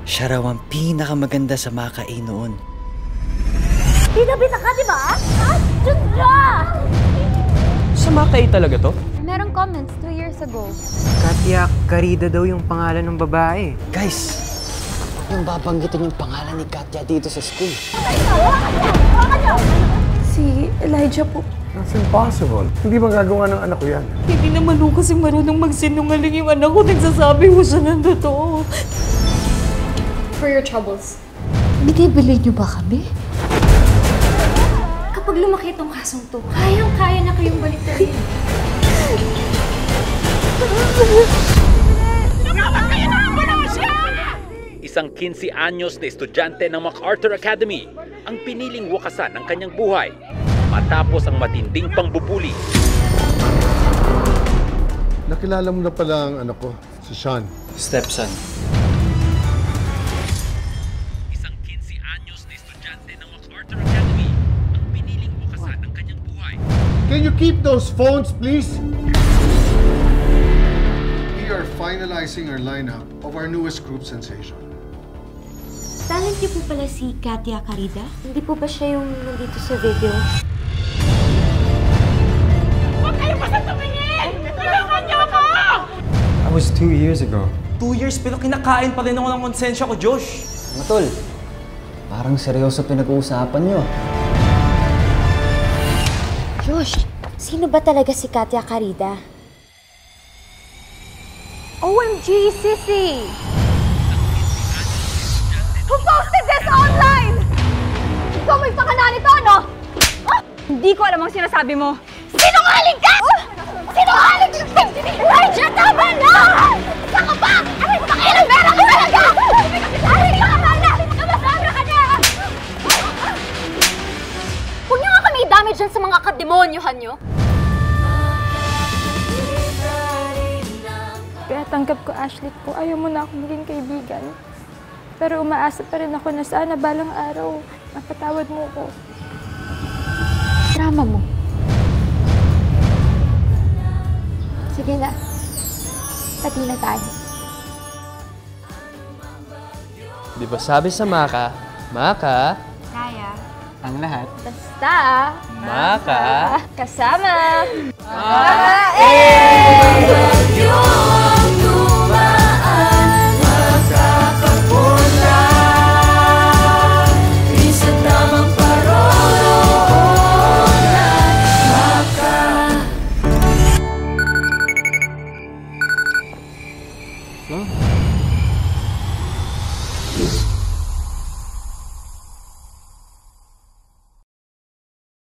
Siya raw ang pinakamaganda sa Makae noon. Bida-bida ka, di ba? Jundra! Sa Makae talaga to? Merong comments 2 years ago. Katya Carida daw yung pangalan ng babae. Guys, yung babanggitin yung pangalan ni Katya dito sa school. Si Elijah po. That's impossible. Hindi magagawa ng anak ko yan. Hindi naman ho kasi marunong magsinungaling yung anak ko. Nagsasabi mo siya ng totoo. For your troubles. Binibili niyo ba kami? Kapag lumaki itong kasong to, kayang-kaya na kayong baliktarin. Isang 15 anyos na estudyante ng MacArthur Academy ang piniling wakasan ng kanyang buhay matapos ang matinding pangbubuli. Nakilala mo na pala ang anak ko, si Sean. Stepson. Isang 15 anyos na estudyante ng MacArthur Academy ang piniling wakasan ng kanyang buhay. Can you keep those phones, please? We are finalizing our lineup of our newest group sensation. Talent niyo po pala si Katya Carida? Hindi po ba siya yung nandito sa video? Huwag kayo basta tumingin! Tulungan niyo ako! That was 2 years ago. 2 years pero kinakain pa rin ako ng konsensya ko, Josh. Matol, parang seryoso pinag-uusapan nyo. Josh, sino ba talaga si Katya Carida? OMG, Sissy! Who posted this online? Ikaw may pakana nito, ano? Hindi ko alam ang sinasabi mo. Sinungaling ka! Sinungaling ka! Elijah, tama na! Isa ka ba? Ano yung pakialam? Meron ka talaga! Hindi ka na! Namasabra ka na! Huwag niyo nga kami i-damage dyan sa mga kademonyohan niyo. Kaya tanggap ko, Ashley, ko ayaw mo na ako maging kaibigan. Pero umaasa pa rin ako na sana balang araw mapatawad mo ko. Drama mo. Sige na. Pati na tayo. Di ba sabi sa Maka, Kaya. Ang lahat. Basta. Maka, Kasama. Maka, Eh!